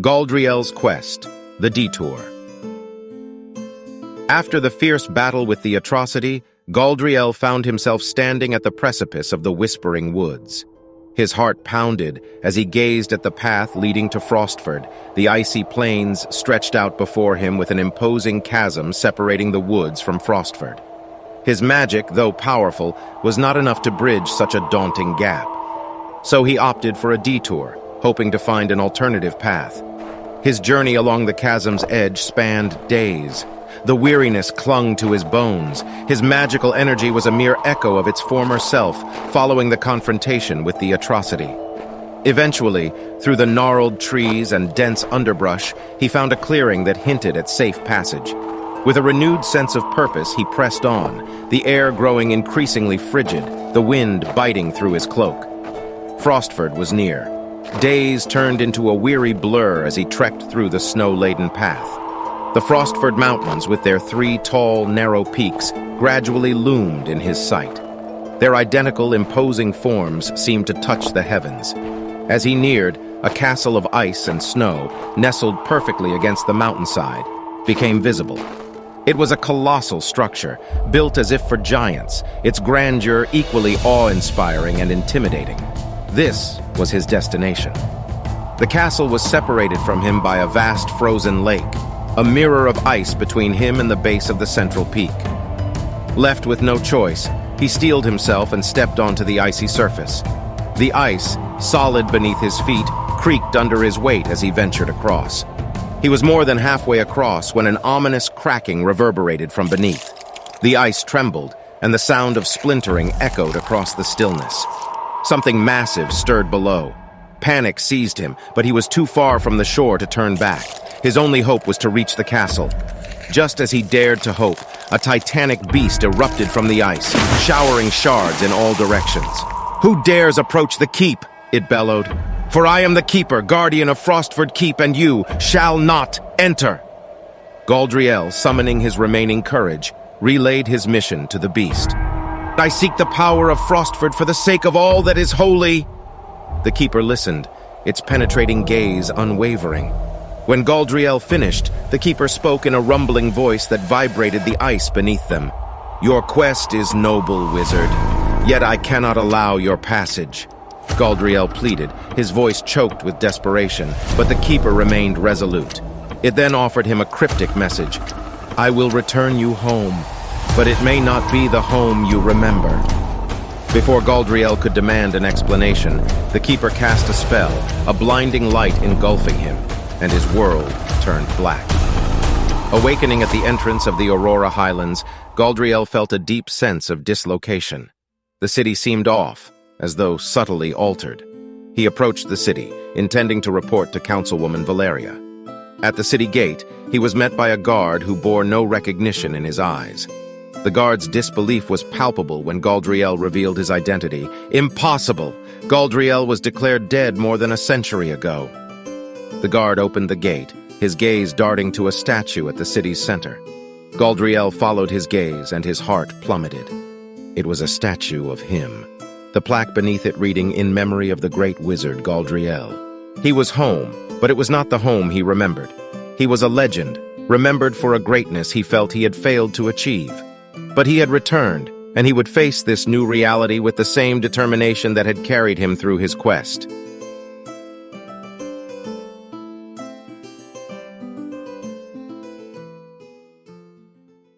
Galdrielle's Quest, the Detour. After the fierce battle with the atrocity, Galdrielle found himself standing at the precipice of the Whispering Woods. His heart pounded as he gazed at the path leading to Frostford. The icy plains stretched out before him with an imposing chasm separating the woods from Frostford. His magic, though powerful, was not enough to bridge such a daunting gap. So he opted for a detour, hoping to find an alternative path. His journey along the chasm's edge spanned days. The weariness clung to his bones. His magical energy was a mere echo of its former self, following the confrontation with the atrocity. Eventually, through the gnarled trees and dense underbrush, he found a clearing that hinted at safe passage. With a renewed sense of purpose, he pressed on, the air growing increasingly frigid, the wind biting through his cloak. Frostford was near. Days turned into a weary blur as he trekked through the snow-laden path. The Frostford Mountains, with their 3 tall, narrow peaks, gradually loomed in his sight. Their identical, imposing forms seemed to touch the heavens. As he neared, a castle of ice and snow, nestled perfectly against the mountainside, became visible. It was a colossal structure, built as if for giants, its grandeur equally awe-inspiring and intimidating. This was his destination. The castle was separated from him by a vast frozen lake, a mirror of ice between him and the base of the central peak. Left with no choice, he steeled himself and stepped onto the icy surface. The ice, solid beneath his feet, creaked under his weight as he ventured across. He was more than halfway across when an ominous cracking reverberated from beneath. The ice trembled, and the sound of splintering echoed across the stillness. Something massive stirred below. Panic seized him, but he was too far from the shore to turn back. His only hope was to reach the castle. Just as he dared to hope, a titanic beast erupted from the ice, showering shards in all directions. "Who dares approach the keep?" it bellowed. "For I am the keeper, guardian of Frostford Keep, and you shall not enter." Galdrielle, summoning his remaining courage, relayed his mission to the beast. "I seek the power of Frostford for the sake of all that is holy." The keeper listened, its penetrating gaze unwavering. When Galdrielle finished, the keeper spoke in a rumbling voice that vibrated the ice beneath them. "Your quest is noble, wizard, yet I cannot allow your passage." Galdrielle pleaded, his voice choked with desperation, but the keeper remained resolute. It then offered him a cryptic message. "I will return you home, but it may not be the home you remember." Before Galdrielle could demand an explanation, the keeper cast a spell, a blinding light engulfing him, and his world turned black. Awakening at the entrance of the Aurora Highlands, Galdrielle felt a deep sense of dislocation. The city seemed off, as though subtly altered. He approached the city, intending to report to Councilwoman Valoria. At the city gate, he was met by a guard who bore no recognition in his eyes. The guard's disbelief was palpable when Galdrielle revealed his identity. Impossible! Galdrielle was declared dead more than a century ago. The guard opened the gate, his gaze darting to a statue at the city's center. Galdrielle followed his gaze, and his heart plummeted. It was a statue of him, the plaque beneath it reading, "In memory of the great wizard Galdrielle." He was home, but it was not the home he remembered. He was a legend, remembered for a greatness he felt he had failed to achieve. But he had returned, and he would face this new reality with the same determination that had carried him through his quest.